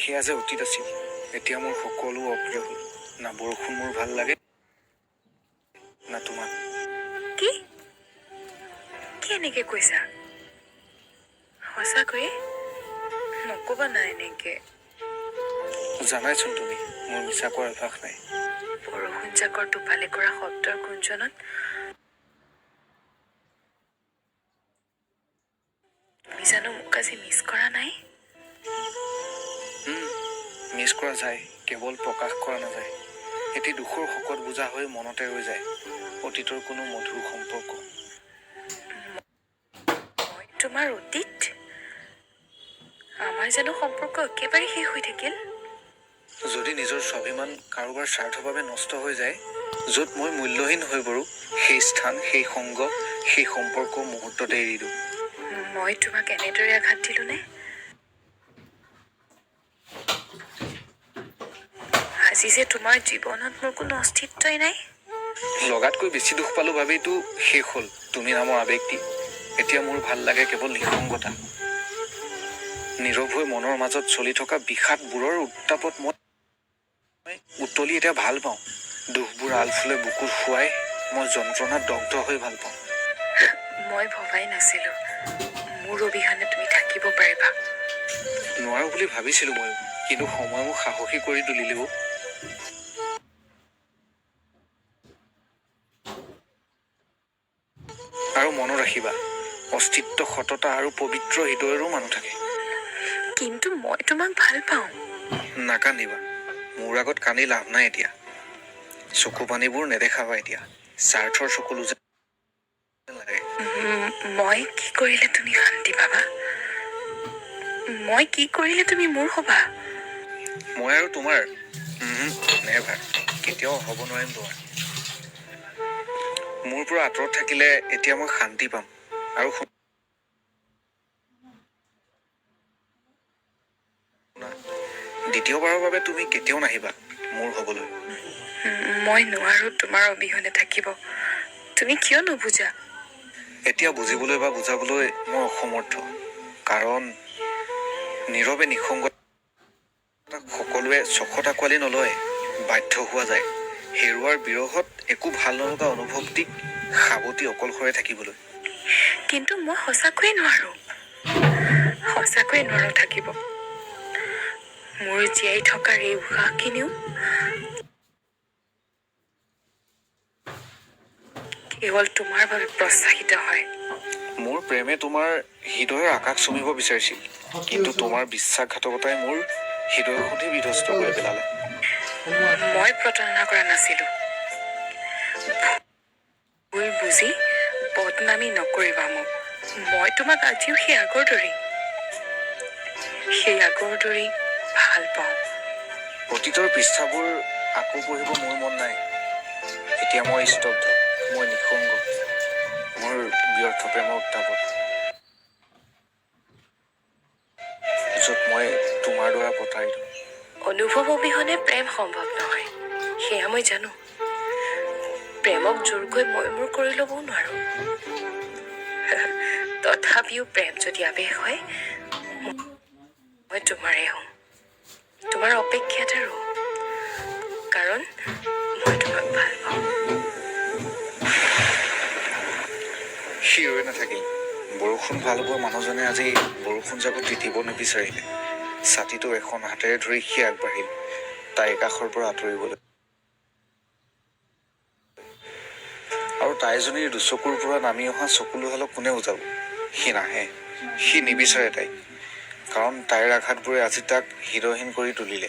সেয়া যে অতীত আছিল। এতিয়া মোৰ সকলো অপ্ৰিয় হ'ল। না বৰষুণ মোৰ ভাল লাগে না তোমাক। কি কি এনেকে কৈছা? সঁচাকৈয়ে নকবা না এনেকে। জানাইচোন তুমি মোৰ মিছা কোৱাৰ অভ্যাস নাই। বৰষুণ জাকৰ টোপালে কৰা শব্দৰ গুঞ্জনত তুমি জানো মোক আজি মিছ কৰা নাই? মিছ কৰা যায়, কেৱল প্ৰকাশ কৰা নাযায়। এটি দুখৰ শকত বোজা হৈ মনতে ৰৈ যায় অতীতৰ কোনো মধুৰ সম্পৰ্ক। মই তোমাৰ অতীত? আমাৰ জানো সম্পৰ্ক একেবাৰে শেষ হৈ থাকিল? যদি নিজৰ স্বাভিমান কাৰোবাৰ স্বাৰ্থৰ বাবে নষ্ট হৈ যায়, য'ত মই মূল্যহীন হৈ পৰোঁ, সেই স্থান, সেই সংগ, সেই সম্পৰ্ক মুহূৰ্ততে এৰি দিওঁ। মই তোমাক এনেদৰে আঘাত দিলোনে? আজি যে তোমাৰ জীৱনত মোৰ কোনো অস্তিত্বই নাই। লগাতকৈ বেছি দুখ পালোঁ ভাবিতো শেষ হ'ল তুমি নামৰ আৱেগটি। এতিয়া মোৰ ভাল লাগে কেৱল নিসংগতা। নীৰৱ হৈ মনৰ মাজত চলি থকা বিষাদবোৰৰ উত্তাপত মই উতলি এতিয়া ভাল পাওঁ। দুখবোৰ আলফুলে বুকুত শুৱাই মই যন্ত্ৰণাত দগ্ধ হৈ ভাল পাওঁ। মই ভবাই নাছিলো মোৰ অবিহনে তুমি থাকিব পাৰিবা। নোৱাৰো বুলি ভাবিছিলো মই, কিন্তু সময় মোক সাহসী কৰি তুলিলেও। আৰু মনত ৰাখিবা, অস্তিত্ব, সততা আৰু পবিত্ৰ হৃদয়ৰো মানুহ থাকে। কিন্তু মই তোমাক ভাল পাওঁ। নাকান্দিবা, মোৰ আগত কান্দি লাভ নাই এতিয়া। চকু পানীবোৰ নেদেখাবা এতিয়া, স্বাৰ্থৰ চকুলো যে লাগে। মই কি কৰিলে তুমি শান্তি পাবা? মই কি কৰিলে তুমি মোৰ হবা? মই আৰু তোমাৰ নেভাৰ, কেতিয়াও হ'ব নোৱাৰিম তোমাৰ। মোৰ পৰা আঁতৰত থাকিলে এতিয়া মই শান্তি পাম। আৰু দ্বিতীয়বাৰৰ বাবে তুমি কেতিয়াও নাহিবা মোৰ হ'বলৈ। মই নোৱাৰো তোমাৰ অবিহনে থাকিব। তুমি কিয় নুবুজা? এতিয়া বুজিবলৈ বা বুজাবলৈ মই অসমৰ্থ। কাৰণ নীৰৱে নিসংগতা সকলোৱে চখত আঁকোৱালি নলয়, বাধ্য হোৱা যায়। হেৰুৱাৰ বিৰহত একো ভাল নলগা অনুভৱটিক সাৱটি অকলশৰে থাকিবলৈ। কিন্তু মই সঁচাকৈয়ে নোৱাৰো থাকিব। মোৰ জীয়াই থকাৰ এই উশাহখিনিও কেৱল তোমাৰ বাবে প্ৰত্যাশিত হয়। মোৰ প্ৰেমে তোমাৰ হৃদয়ৰ আকাশ চুমিব বিচাৰিছিল, কিন্তু তোমাৰ বিশ্বাসঘাতকতাই মোৰ হৃদয়খনেই বিধ্বস্ত কৰি পেলালে। মই প্ৰতাৰণা কৰা নাছিলো। ভুল বুজি বদনামী নকৰিবা মোক। মই তোমাক আজিও সেই আগৰ দৰেই ভাল পাওঁ। অতীতৰ পৃষ্ঠাবোৰ আকৌ পঢ়িব মোৰ মন নাই। এতিয়া মই স্তব্ধ, মই নিসংগ, মোৰ ব্যৰ্থ প্ৰেমৰ উত্তাপত, য'ত মই তোমাৰ দ্বাৰা প্ৰতাৰিত। অনুভৱ অবিহনে প্ৰেম সম্ভৱ নহয়, সেয়া মই জানো। প্ৰেমক জোৰকৈ মই মোৰ কৰি ল'বও নোৱাৰো। তথাপিও প্ৰেম যদি আৱেগ হয়, মই তোমাৰে হওঁ। তোমাৰ অপেক্ষাতে ৰওঁ, কাৰণ মই তোমাক ভাল পাওঁ। সি ৰৈ নাথাকিল। বৰষুণ ভাল পোৱা মানুহজনে আজি বৰষুণ জাকত তিতিব নিবিচাৰিলে। ছাতিটো এখন হাতেৰে ধৰি সি আগবাঢ়িল তাইৰ কাষৰ পৰা আঁতৰিবলৈ। আৰু তাইজনীৰ দুচকুৰ পৰা নামি অহা চকুলোহালক কোনে বুজাব? সি নাহে, সি নিবিচাৰে তাইক। কাৰণ তাইৰ আঘাতবোৰে আজি তাক হৃদয়হীন কৰি তুলিলে।